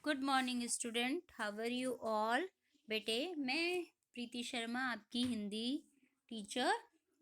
Good morning student, how are you all. बेटे, मैं प्रीति शर्मा, आपकी हिंदी टीचर।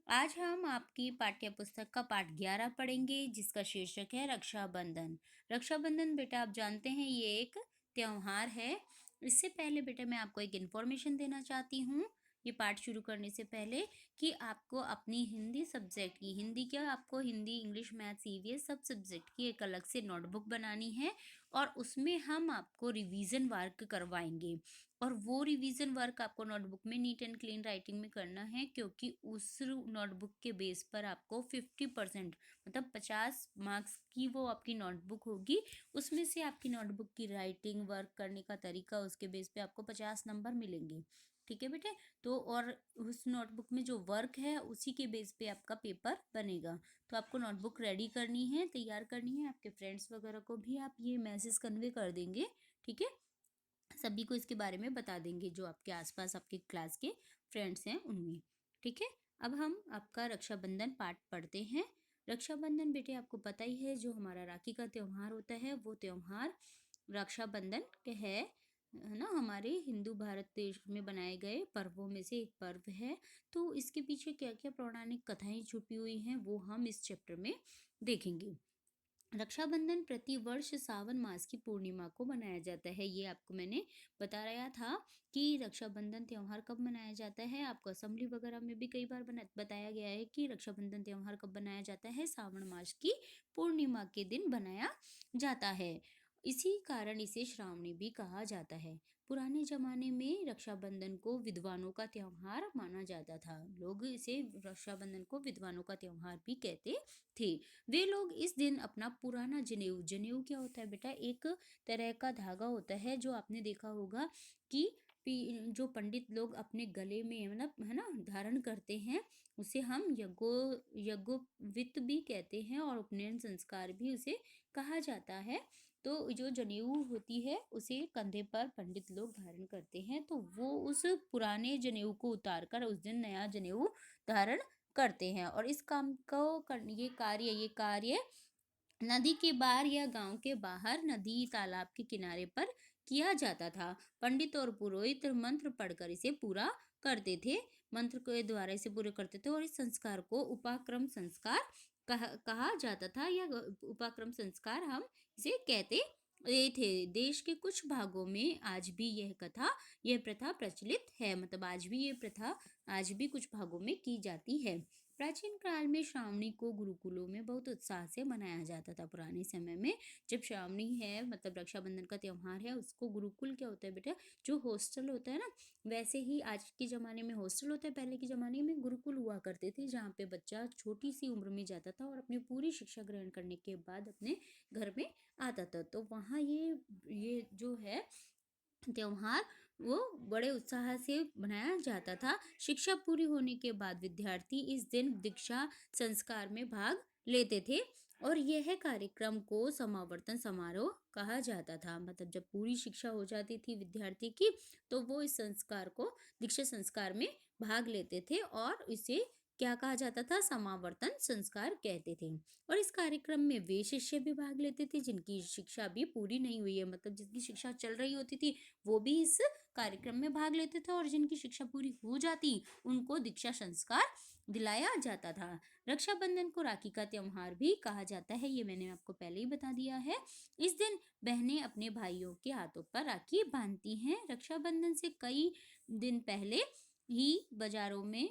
आज हम आपकी पाठ्य पुस्तक का पाठ 11 पढ़ेंगे, जिसका शीर्षक है रक्षाबंधन। रक्षाबंधन बेटा, आप जानते हैं ये एक त्योहार है। इससे पहले बेटा मैं आपको एक इन्फॉर्मेशन देना चाहती हूँ, ये पाठ शुरू करने से पहले, कि आपको अपनी हिंदी सब्जेक्ट की, हिंदी क्या, आपको हिंदी, इंग्लिश, मैथ्स, ईवीएस सब सब्जेक्ट की एक अलग से नोटबुक बनानी है और उसमें हम आपको रिवीजन वर्क करवाएंगे। और वो रिवीजन वर्क आपको नोटबुक में नीट एंड क्लीन राइटिंग में करना है, क्योंकि उस नोटबुक के बेस पर आपको 50% मतलब 50 मार्क्स की वो आपकी नोटबुक होगी। उसमें से आपकी नोटबुक की राइटिंग, वर्क करने का तरीका, उसके बेस पे आपको 50 नंबर मिलेंगे। ठीक है बेटे। तो और उस नोटबुक में जो वर्क है उसी के बेस पे आपका पेपर बनेगा। तो आपको नोटबुक रेडी करनी है, तैयार करनी है। आपके फ्रेंड्स वगैरह को भी आप ये मैसेज कन्वे कर देंगे। ठीक है, सभी को इसके बारे में बता देंगे, जो आपके आसपास आपके क्लास के फ्रेंड्स हैं उनमें। ठीक है, अब हम आपका रक्षाबंधन पाठ पढ़ते हैं। रक्षाबंधन बेटे आपको पता ही है, जो हमारा राखी का त्यौहार होता है, वो त्यौहार रक्षाबंधन के है ना, हमारे हिंदू भारत देश में बनाए गए पर्वों में से एक पर्व है। तो इसके पीछे क्या क्या पौराणिक कथाएं छुपी हुई हैं, वो हम इस चैप्टर में देखेंगे। रक्षाबंधन प्रति वर्ष सावन मास की पूर्णिमा को मनाया जाता है। ये आपको मैंने बताया था कि रक्षाबंधन त्योहार कब मनाया जाता है। आपको असेंबली वगैरह में भी कई बार बताया गया है कि रक्षाबंधन त्योहार कब मनाया जाता है, सावन मास की पूर्णिमा के दिन बनाया जाता है। इसी कारण इसे श्रावणी भी कहा जाता है। पुराने जमाने में रक्षाबंधन को विद्वानों का त्योहार माना जाता था। लोग इसे रक्षाबंधन को विद्वानों का त्योहार भी कहते थे। वे लोग इस दिन अपना पुराना जनेऊ, जनेऊ क्या होता है बेटा, एक तरह का धागा होता है, जो आपने देखा होगा कि जो पंडित लोग अपने गले में मतलब है ना धारण करते हैं, उसे हम यज्ञोपवीत भी कहते हैं और उपनयन संस्कार भी उसे कहा जाता है। तो जो जनेऊ होती है उसे कंधे पर पंडित लोग धारण करते हैं, तो वो उस पुराने जनेऊ को उतार कर उस दिन नया जनेऊ धारण करते हैं। और इस काम को ये कार्य नदी के पार या गांव के बाहर, नदी तालाब के किनारे पर किया जाता था। पंडित और पुरोहित मंत्र पढ़कर इसे पूरा करते थे, मंत्र के द्वारा इसे पूरे करते थे। और इस संस्कार को उपाक्रम संस्कार कहा जाता था, या उपाक्रम संस्कार हम इसे कहते ये थे। देश के कुछ भागों में आज भी यह प्रथा प्रचलित है, मतलब आज भी ये प्रथा आज भी कुछ भागों में की जाती है। प्राचीन काल में श्रावणी को गुरुकुलों में बहुत उत्साह से मनाया जाता था। पुराने समय में जब श्रावणी है, मतलब रक्षाबंधन का त्योहार है, उसको गुरुकुल क्या होता है बेटा, जो हॉस्टल होता है ना, वैसे ही आज के ज़माने में हॉस्टल होता है, पहले के ज़माने में गुरुकुल हुआ करते थे, जहाँ पे बच्चा छोटी सी उम्र में जाता था और अपनी पूरी शिक्षा ग्रहण करने के बाद अपने घर में आता था। तो वहाँ ये जो है त्योहार, वो बड़े उत्साह से मनाया जाता था। शिक्षा पूरी होने के बाद विद्यार्थी इस दिन दीक्षा संस्कार में भाग लेते थे, और यह कार्यक्रम को समावर्तन समारोह कहा जाता था। मतलब जब पूरी शिक्षा हो जाती थी विद्यार्थी की, तो वो इस संस्कार को, दीक्षा संस्कार में भाग लेते थे, और इसे क्या कहा जाता था, समावर्तन संस्कार कहते थे। और इस कार्यक्रम में वे शिष्य भी भाग लेते थे जिनकी शिक्षा भी पूरी नहीं हुई है, मतलब जिनकी शिक्षा चल रही होती थी वो भी इस कार्यक्रम में भाग लेते थे, और जिनकी शिक्षा पूरी हो जाती उनको दीक्षा संस्कार दिलाया जाता था। रक्षाबंधन को राखी का त्योहार भी कहा जाता है, ये मैंने आपको पहले ही बता दिया है। इस दिन बहनें अपने भाइयों के हाथों पर राखी बांधती हैं। रक्षाबंधन से कई दिन पहले ही बाजारों में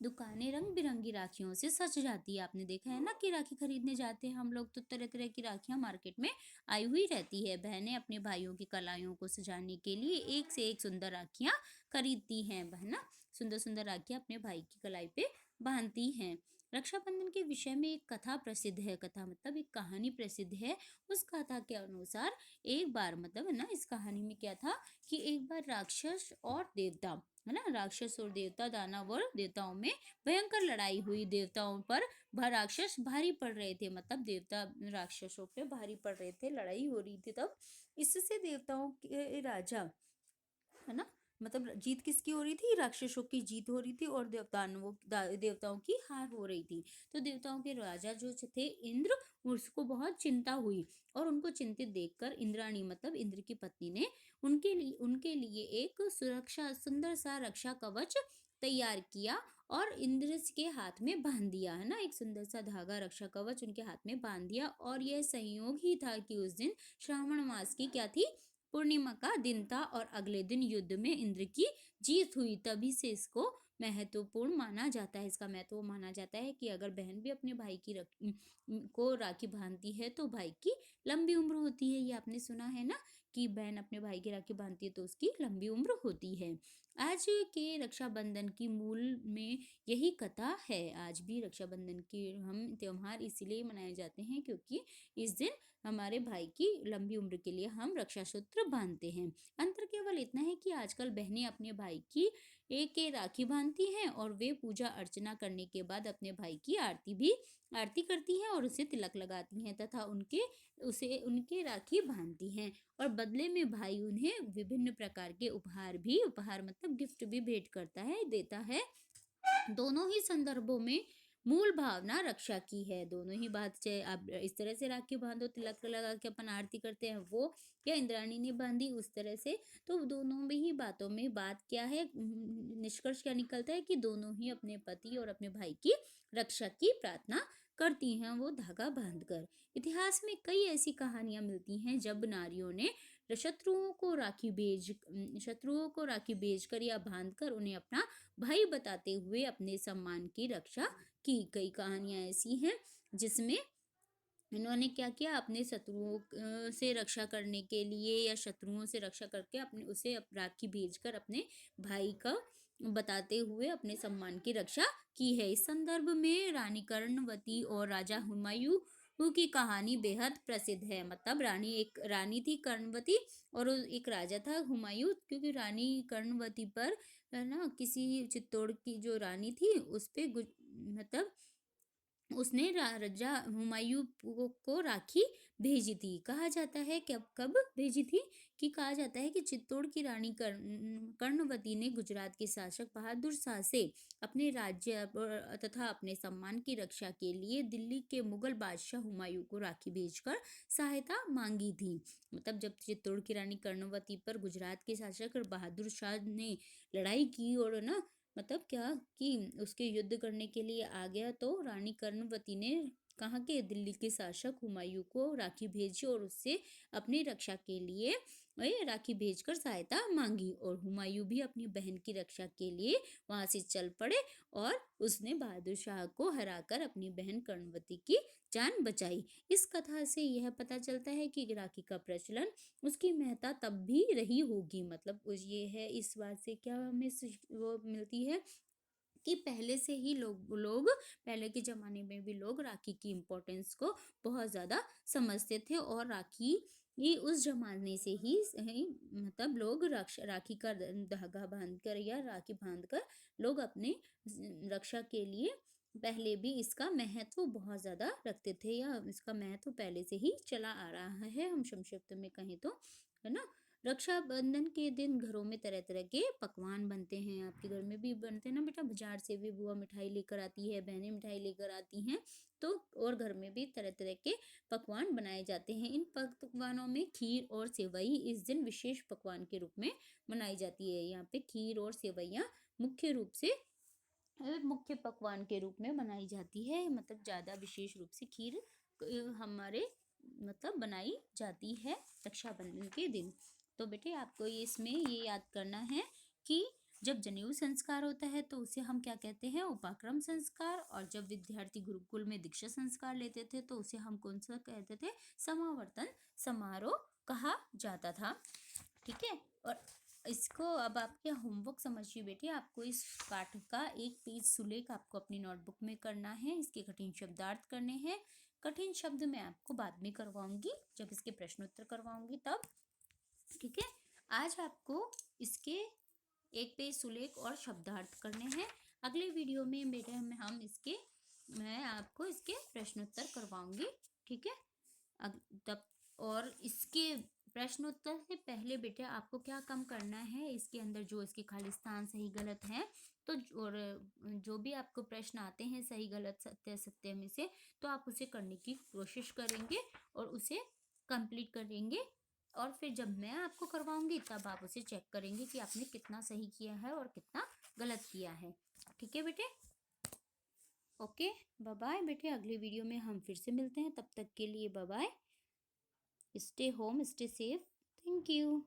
दुकानें रंग बिरंगी राखियों से सज जाती है। आपने देखा है ना कि राखी खरीदने जाते हैं हम लोग, तो तरह तरह की राखियां मार्केट में आई हुई रहती है। बहनें अपने भाइयों की कलाइयों को सजाने के लिए एक से एक सुंदर राखियां खरीदती हैं, बहना सुंदर सुंदर राखियां अपने भाई की कलाई पे बांधती हैं। रक्षाबंधन के विषय में एक कथा प्रसिद्ध है, कथा मतलब एक कहानी प्रसिद्ध है। उस कथा के अनुसार एक बार, मतलब है ना, इस कहानी में क्या था कि एक बार राक्षस और देवता, है ना, राक्षस और देवता, दानव और देवताओं में भयंकर लड़ाई हुई। देवताओं पर राक्षस भारी पड़ रहे थे, मतलब देवता राक्षसों पे भारी पड़ रहे थे, लड़ाई हो रही थी। तब इससे देवताओं के राजा, है ना, मतलब जीत किसकी हो रही थी? राक्षसों की जीत हो रही थी और देवताओं की हार हो रही थी। तो देवताओं के राजा जो थे इंद्र, उसको बहुत चिंता हुई और उनको चिंतित देखकर इंद्राणी मतलब इंद्र की पत्नी ने उनके लिए एक सुरक्षा सुंदर सा रक्षा कवच तैयार किया और इंद्र के हाथ में बांध दिया, है ना। एक सुंदर सा धागा रक्षा कवच उनके हाथ में बांध दिया और यह संयोग ही था कि उस दिन श्रावण मास की क्या थी? पूर्णिमा का दिन था और अगले दिन युद्ध में इंद्र की जीत हुई। तभी से इसको महत्वपूर्ण माना जाता है। इसका महत्व माना जाता है कि अगर बहन भी अपने भाई को राखी बांधती है तो भाई की लंबी उम्र होती है। ये आपने सुना है ना कि बहन अपने भाई की राखी बांधती है तो उसकी लंबी उम्र होती है। आज के रक्षाबंधन की मूल में यही कथा है। आज भी रक्षाबंधन के हम त्योहार इसीलिए मनाए जाते हैं क्योंकि इस दिन हमारे भाई की लंबी उम्र के लिए हम रक्षा सूत्र बांधते हैं। अंतर केवल इतना है कि आजकल बहनें अपने भाई की एक राखी बांधती हैं और वे पूजा अर्चना करने के बाद अपने भाई की आरती करती हैं और उसे तिलक लगाती हैं तथा उनके राखी बांधती हैं और बदले में भाई उन्हें विभिन्न प्रकार के उपहार मतलब गिफ्ट भी भेंट करता है, देता है। दोनों ही संदर्भों में मूल भावना रक्षा की है। दोनों ही बात, चाहे आप इस तरह से राखी बांधो तिलक लगा के अपन आरती करते हैं वो, या इंद्राणी ने बांधी उस तरह से, तो दोनों में ही बातों में बात क्या है, निष्कर्ष क्या निकलता है कि दोनों ही अपने पति और अपने भाई की रक्षा की प्रार्थना करती हैं वो धागा बांधकर। इतिहास में कई ऐसी कहानियां मिलती हैं जब नारियों ने शत्रुओं को राखी भेजकर या बांधकर उन्हें अपना भाई बताते हुए अपने सम्मान की रक्षा की। कई कहानियां ऐसी हैं जिसमें इन्होंने क्या किया, अपने शत्रुओं से रक्षा करने के लिए या शत्रुओं से रक्षा करके अपने उसे राखी भेजकर अपने भाई का बताते हुए अपने सम्मान की रक्षा की है। इस संदर्भ में रानी कर्णवती और राजा हुमायूं की कहानी बेहद प्रसिद्ध है। मतलब एक रानी थी कर्णवती और एक राजा था हुमायूं। क्योंकि रानी कर्णवती पर, है ना, किसी चित्तौड़ की जो रानी थी उस पे मतलब उसने राजा हुमायूं को राखी भेजी थी। कहा जाता है कब कब भेजी थी, कि कहा जाता है कि चित्तौड़ की रानी कर्णवती ने गुजरात के शासक बहादुर शाह से अपने राज्य तथा अपने सम्मान की रक्षा के लिए दिल्ली के मुगल बादशाह हुमायूं को राखी भेजकर सहायता मांगी थी। मतलब जब चित्तौड़ की रानी कर्णवती पर गुजरात के शासक बहादुर शाह ने लड़ाई की और ना, मतलब क्या कि उसके युद्ध करने के लिए आ गया, तो रानी कर्णवती ने कहा कि दिल्ली के शासक हुमायूं को राखी भेजी और उससे अपनी रक्षा के लिए राखी भेजकर सहायता मांगी और हुमायूं भी अपनी बहन की रक्षा के लिए वहां से चल पड़े और उसने बहादुर शाह को हराकर अपनी बहन कर्णवती की जान बचाई। इस कथा से यह पता चलता है कि राखी का प्रचलन, उसकी महत्ता तब भी रही होगी। मतलब ये है, इस बात से क्या हमें वो मिलती है कि पहले से ही लोग पहले के जमाने में भी लोग राखी की इम्पोर्टेंस को बहुत ज़्यादा समझते थे और राखी ये उस जमाने से ही मतलब लोग राखी का धागा बांधकर या राखी बांधकर लोग अपने रक्षा के लिए पहले भी इसका महत्व बहुत ज़्यादा रखते थे, या इसका महत्व पहले से ही चला आ रहा है। हम संक्षिप्त में कहें तो, है ना। रक्षाबंधन के दिन घरों में तरह तरह के पकवान बनते हैं। आपके घर में भी बनते हैं ना बेटा? बाजार से भी बुआ मिठाई लेकर आती है, बहनें मिठाई लेकर आती हैं, तो और घर में भी तरह तरह के पकवान बनाए जाते हैं। इन पकवानों में खीर और सेवई इस दिन विशेष पकवान के रूप में बनाई जाती है। यहाँ पे खीर और सेवैयाँ मुख्य रूप से मुख्य पकवान के रूप में बनाई जाती है। मतलब ज़्यादा विशेष रूप से खीर हमारे मतलब बनाई जाती है रक्षाबंधन के दिन। तो बेटे आपको इसमें ये याद करना है कि जब जनेऊ संस्कार होता है तो उसे हम क्या कहते हैं? उपाक्रम संस्कार। और जब विद्यार्थी गुरुकुल में दीक्षा संस्कार लेते थे तो उसे हम कौन सा कहते थे? समावर्तन समारोह कहा जाता था। ठीक है। और इसको अब आपके होमवर्क समझिए बेटे। आपको इस पाठ का एक पेज सुलेख आपको अपनी नोटबुक में करना है। इसके कठिन शब्दार्थ करने हैं। कठिन शब्द मैं आपको बाद में करवाऊंगी, जब इसके प्रश्नोत्तर करवाऊंगी तब। ठीक है। आज आपको इसके एक पेज सुलेख और शब्दार्थ करने हैं। अगले वीडियो में बेटे मैं आपको इसके प्रश्नोत्तर करवाऊंगी। ठीक है। तब और इसके प्रश्नोत्तर से पहले बेटे आपको क्या काम करना है, इसके अंदर जो इसके खालिस्तान सही गलत है तो और जो भी आपको प्रश्न आते हैं सही गलत सत्य असत्य में से, तो आप उसे करने की कोशिश करेंगे और उसे कंप्लीट करेंगे। और फिर जब मैं आपको करवाऊंगी तब आप उसे चेक करेंगे कि आपने कितना सही किया है और कितना गलत किया है। ठीक है बेटे? ओके, बाय बाय बेटे। अगले वीडियो में हम फिर से मिलते हैं, तब तक के लिए bye bye. Stay home, stay safe. Thank you.